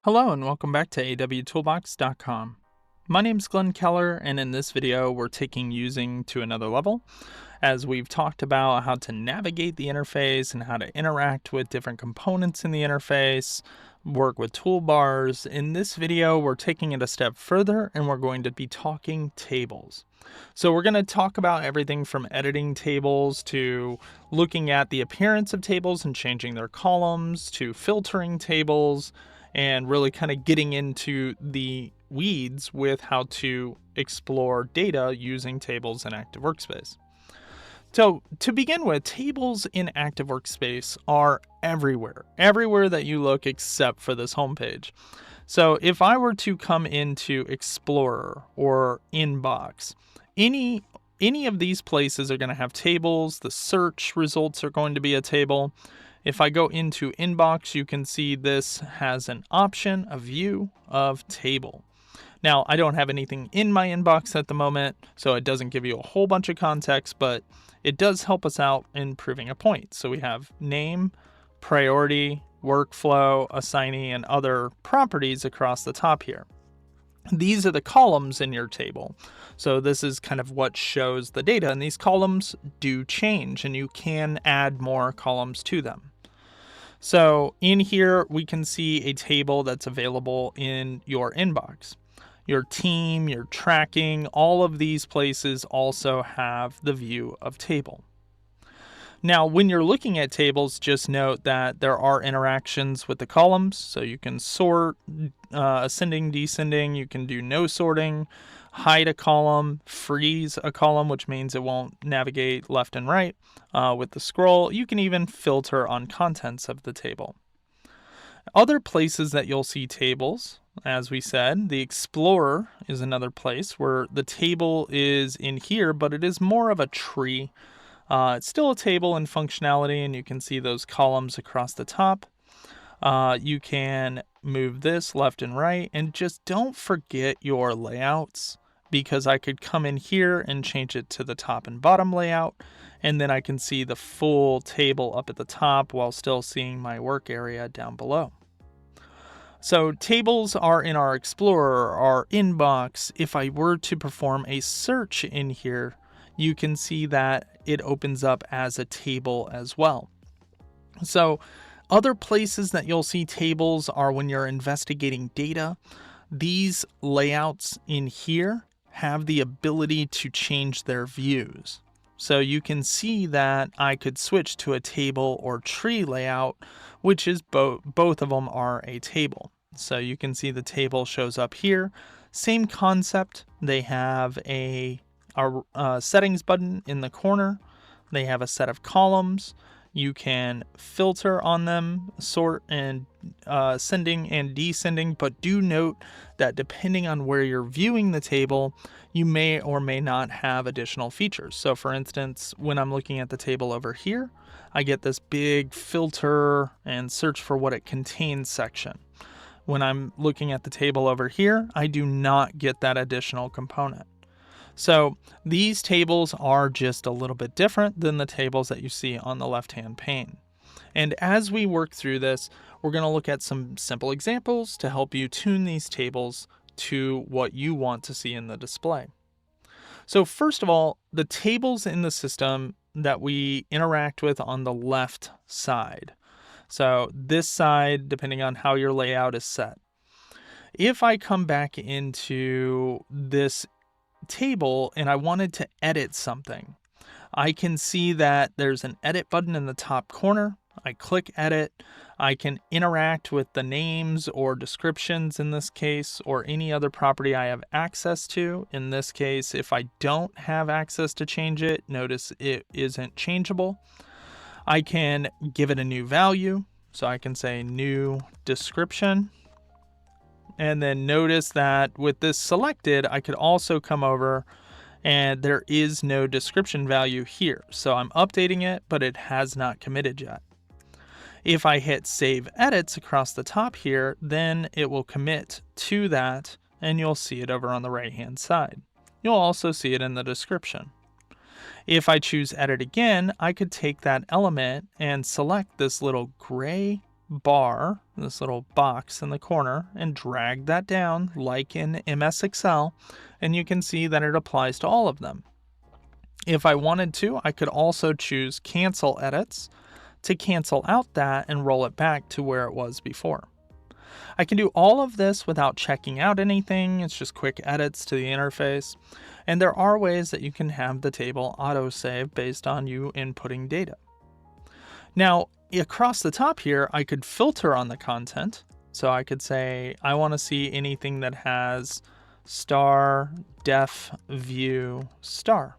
Hello and welcome back to awtoolbox.com. My name's Glenn Keller, and in this video we're taking using to another level as we've talked about how to navigate the interface and how to interact with different components in the interface, work with toolbars. In this video we're taking it a step further and we're going to be talking tables. So we're going to talk about everything from editing tables to looking at the appearance of tables and changing their columns to filtering tables, and really kind of getting into the weeds with how to explore data using tables in Active Workspace. So to begin with, tables in Active Workspace are everywhere that you look except for this homepage. So if I were to come into Explorer or Inbox, any of these places are going to have tables. The search results are going to be a table. If I go into Inbox, you can see this has an option, a view of table. Now, I don't have anything in my inbox at the moment, so it doesn't give you a whole bunch of context, but it does help us out in proving a point. So we have name, priority, workflow, assignee, and other properties across the top here. These are the columns in your table. So this is kind of what shows the data, and these columns do change, and you can add more columns to them. So in here, we can see a table that's available in your inbox. Your team, your tracking, all of these places also have the view of table. Now, when you're looking at tables, just note that there are interactions with the columns. So you can sort, ascending, descending, you can do no sorting, hide a column, freeze a column, which means it won't navigate left and right with the scroll. You can even filter on contents of the table. Other places that you'll see tables, as we said, the Explorer is another place where the table is in here, but it is more of a tree. It's still a table in functionality, and you can see those columns across the top. You can move this left and right, and just don't forget your layouts, because I could come in here and change it to the top and bottom layout, and then I can see the full table up at the top while still seeing my work area down below. So tables are in our Explorer, our inbox. If I were to perform a search in here, you can see that it opens up as a table as well. So other places that you'll see tables are when you're investigating data. These layouts in here have the ability to change their views. So you can see that I could switch to a table or tree layout, which is both of them are a table. So you can see the table shows up here. Same concept. They have a settings button in the corner. They have a set of columns. You can filter on them, sort and ascending and descending, but do note that depending on where you're viewing the table, you may or may not have additional features. So for instance, when I'm looking at the table over here, I get this big filter and search for what it contains section. When I'm looking at the table over here, I do not get that additional component. So these tables are just a little bit different than the tables that you see on the left-hand pane. And as we work through this, we're going to look at some simple examples to help you tune these tables to what you want to see in the display. So first of all, the tables in the system that we interact with on the left side. So this side, depending on how your layout is set. If I come back into this table and I wanted to edit something, I can see that there's an edit button in the top corner. I click edit. I can interact with the names or descriptions in this case, or any other property I have access to. In this case, if I don't have access to change it, notice it isn't changeable. I can give it a new value. So I can say new description. And then notice that with this selected, I could also come over and there is no description value here. So I'm updating it, but it has not committed yet. If I hit save edits across the top here, then it will commit to that and you'll see it over on the right hand side. You'll also see it in the description. If I choose edit again, I could take that element and select this little gray bar, this little box in the corner, and drag that down like in MS Excel, and you can see that it applies to all of them. If I wanted to, I could also choose Cancel Edits to cancel out that and roll it back to where it was before. I can do all of this without checking out anything. It's just quick edits to the interface. And there are ways that you can have the table autosave based on you inputting data. Now, across the top here, I could filter on the content. So I could say, I want to see anything that has star, def, view, star.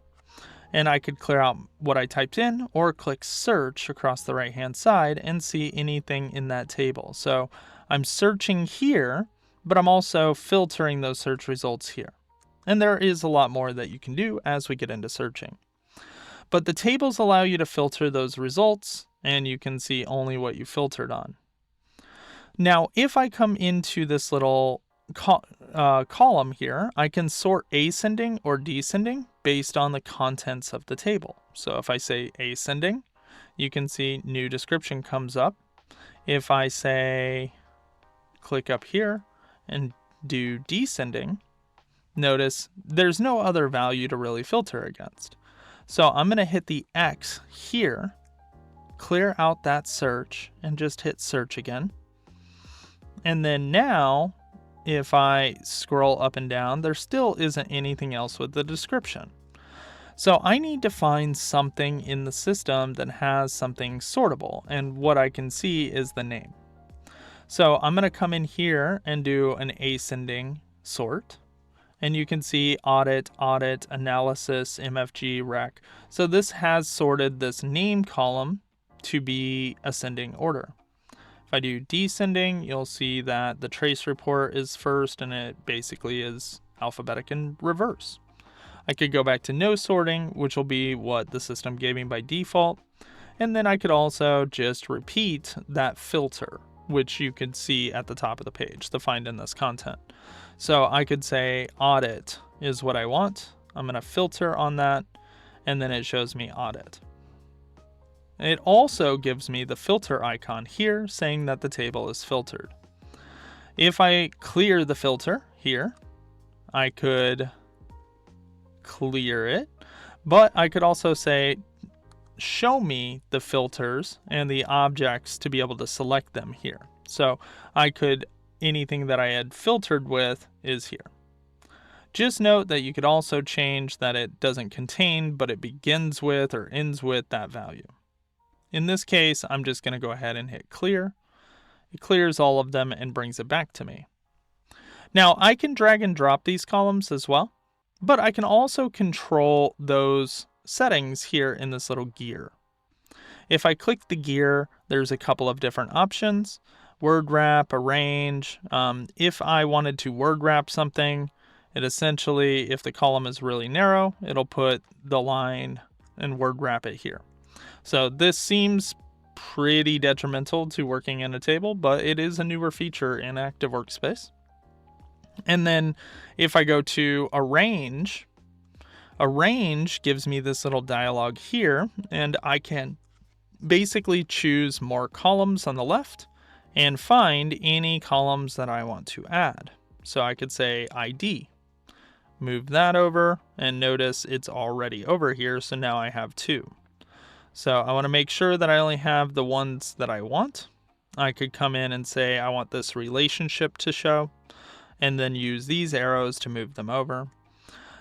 And I could clear out what I typed in or click search across the right hand side and see anything in that table. So I'm searching here, but I'm also filtering those search results here. And there is a lot more that you can do as we get into searching. But the tables allow you to filter those results, and you can see only what you filtered on. Now, if I come into this little column here, I can sort ascending or descending based on the contents of the table. So if I say ascending, you can see new description comes up. If I say click up here and do descending, notice there's no other value to really filter against. So I'm going to hit the X here, clear out that search, and just hit search again. And then now, if I scroll up and down, there still isn't anything else with the description. So I need to find something in the system that has something sortable, and what I can see is the name. So I'm going to come in here and do an ascending sort. And you can see audit, analysis, MFG, rec. So this has sorted this name column to be ascending order. If I do descending, you'll see that the trace report is first, and it basically is alphabetic in reverse. I could go back to no sorting, which will be what the system gave me by default. And then I could also just repeat that filter, which you could see at the top of the page, the find in this content. So I could say audit is what I want. I'm going to filter on that, and then it shows me audit. It also gives me the filter icon here saying that the table is filtered. If I clear the filter here, I could clear it, but I could also say show me the filters and the objects to be able to select them here. So I could, anything that I had filtered with is here. Just note that you could also change that it doesn't contain, but it begins with or ends with that value. In this case, I'm just going to go ahead and hit clear. It clears all of them and brings it back to me. Now I can drag and drop these columns as well, but I can also control those settings here in this little gear. If I click the gear, there's a couple of different options. Word wrap, arrange. If I wanted to word wrap something, it essentially, if the column is really narrow, it'll put the line and word wrap it here. So this seems pretty detrimental to working in a table, but it is a newer feature in Active Workspace. And then if I go to arrange gives me this little dialog here, and I can basically choose more columns on the left and find any columns that I want to add. So I could say ID, move that over, and notice it's already over here, so now I have two. So I want to make sure that I only have the ones that I want. I could come in and say I want this relationship to show, and then use these arrows to move them over.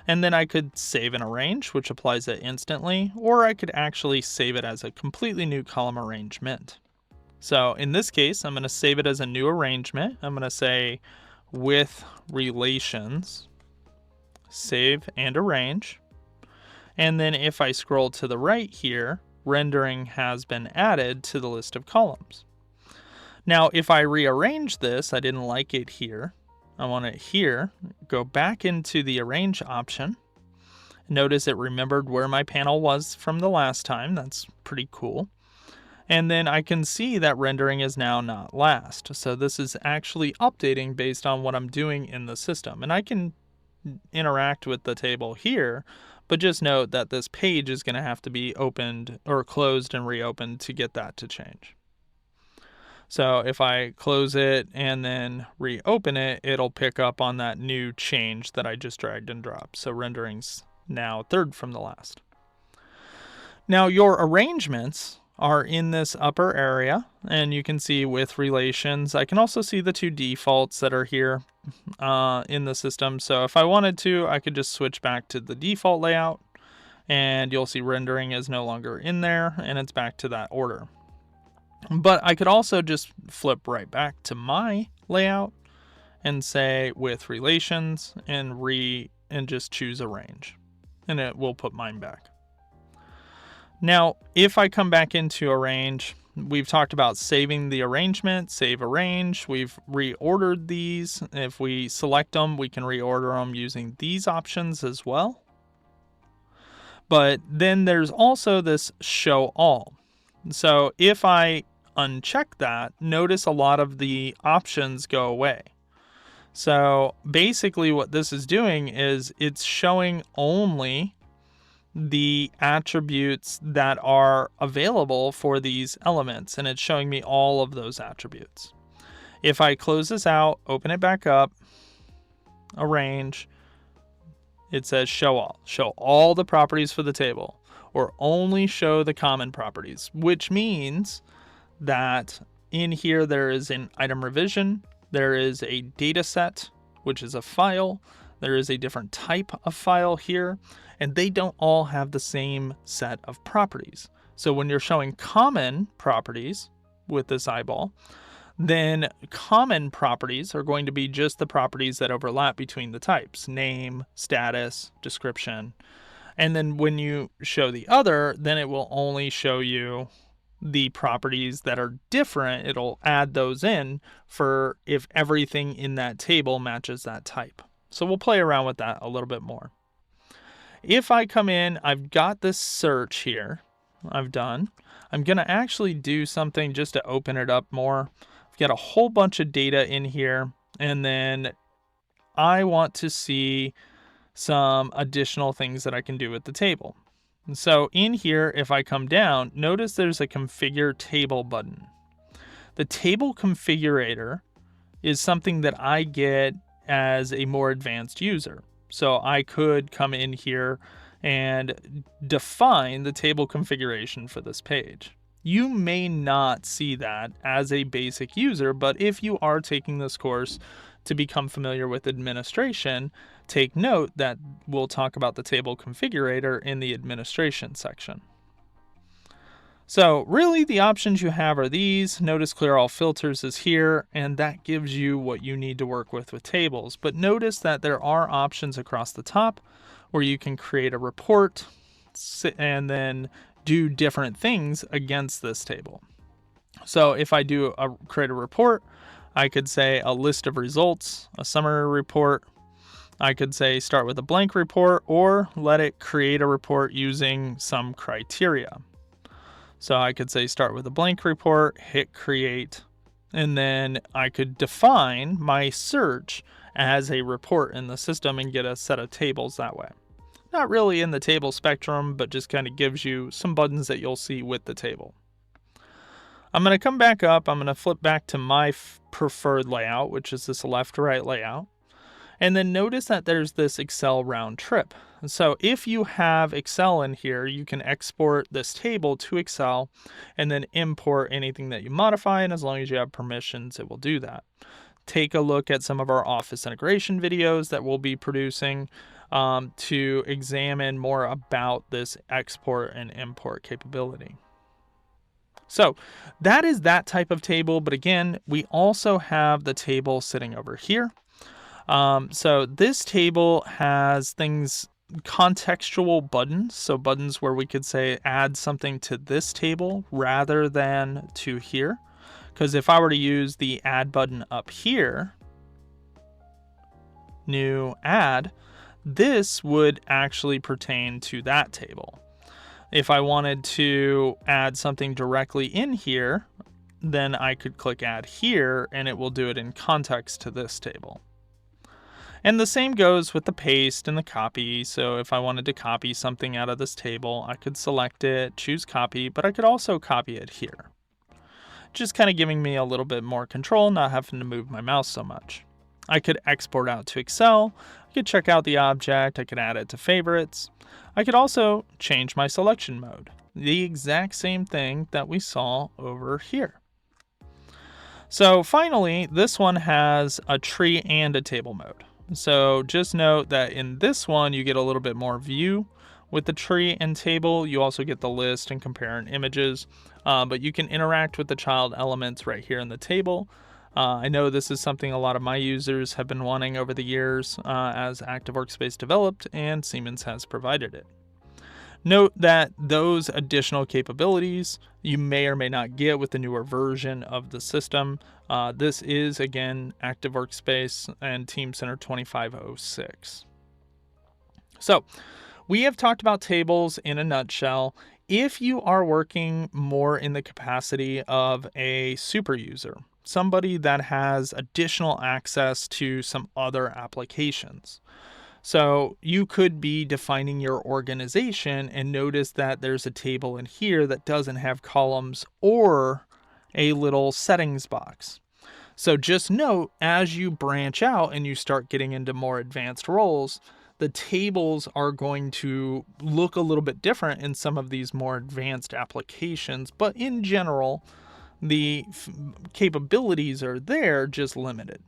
And then I could save and arrange, which applies it instantly, or I could actually save it as a completely new column arrangement. So in this case, I'm going to save it as a new arrangement. I'm going to say with relations, save and arrange. And then if I scroll to the right here, rendering has been added to the list of columns. Now, if I rearrange this, I didn't like it here. I want it here. Go back into the arrange option. Notice it remembered where my panel was from the last time. That's pretty cool. And then I can see that rendering is now not last. So this is actually updating based on what I'm doing in the system. And I can interact with the table here, but just note that this page is going to have to be opened or closed and reopened to get that to change. So if I close it and then reopen it, it'll pick up on that new change that I just dragged and dropped. So rendering's now third from the last. Now your arrangements are in this upper area, and you can see with relations. I can also see the two defaults that are here in the system. So if I wanted to, I could just switch back to the default layout, and you'll see rendering is no longer in there, and it's back to that order. But I could also just flip right back to my layout and say with relations and just choose arrange, and it will put mine back. Now, if I come back into arrange, we've talked about saving the arrangement, save arrange. We've reordered these. If we select them, we can reorder them using these options as well. But then there's also this show all. So if I uncheck that, notice a lot of the options go away. So basically what this is doing is it's showing only the attributes that are available for these elements, and it's showing me all of those attributes. If I close this out, open it back up, arrange, it says show all the properties for the table, or only show the common properties, which means that in here there is an item revision, there is a data set, which is a file, there is a different type of file here, and they don't all have the same set of properties. So when you're showing common properties with this eyeball, then common properties are going to be just the properties that overlap between the types: name, status, description. And then when you show the other, then it will only show you the properties that are different. It'll add those in for if everything in that table matches that type. So we'll play around with that a little bit more. If I come in, I've got this search here. I'm going to actually do something just to open it up more. I've got a whole bunch of data in here, and then I want to see some additional things that I can do with the table. And so in here, if I come down, notice there's a configure table button. The table configurator is something that I get as a more advanced user. So I could come in here and define the table configuration for this page. You may not see that as a basic user, but if you are taking this course to become familiar with administration, take note that we'll talk about the table configurator in the administration section. So really the options you have are these. Notice clear all filters is here, and that gives you what you need to work with tables. But notice that there are options across the top where you can create a report and then do different things against this table. So if I create a report, I could say a list of results, a summary report. I could say start with a blank report, or let it create a report using some criteria. So I could say start with a blank report, hit create, and then I could define my search as a report in the system and get a set of tables that way. Not really in the table spectrum, but just kind of gives you some buttons that you'll see with the table. I'm going to come back up. I'm going to flip back to my preferred layout, which is this left-right layout. And then notice that there's this Excel round trip. So if you have Excel in here, you can export this table to Excel and then import anything that you modify. And as long as you have permissions, it will do that. Take a look at some of our Office integration videos that we'll be producing to examine more about this export and import capability. So that is that type of table. But again, we also have the table sitting over here. So this table has things, contextual buttons. So buttons where we could say add something to this table rather than to here. Because if I were to use the add button up here, new add, this would actually pertain to that table. If I wanted to add something directly in here, then I could click add here and it will do it in context to this table. And the same goes with the paste and the copy. So if I wanted to copy something out of this table, I could select it, choose copy, but I could also copy it here. just kind of giving me a little bit more control, not having to move my mouse so much. I could export out to Excel, I could check out the object, I could add it to favorites. I could also change my selection mode, the exact same thing that we saw over here. So finally, this one has a tree and a table mode. So just note that in this one, you get a little bit more view. With the tree and table, you also get the list and comparing images, but you can interact with the child elements right here in the table. I know this is something a lot of my users have been wanting over the years as Active Workspace developed, and Siemens has provided it. Note that those additional capabilities you may or may not get with the newer version of the system. This is, again, Active Workspace and Teamcenter 2506. So, we have talked about tables in a nutshell. If you are working more in the capacity of a super user, somebody that has additional access to some other applications. So you could be defining your organization and notice that there's a table in here that doesn't have columns or a little settings box. So just note, as you branch out and you start getting into more advanced roles, the tables are going to look a little bit different in some of these more advanced applications, but in general, the capabilities are there, just limited.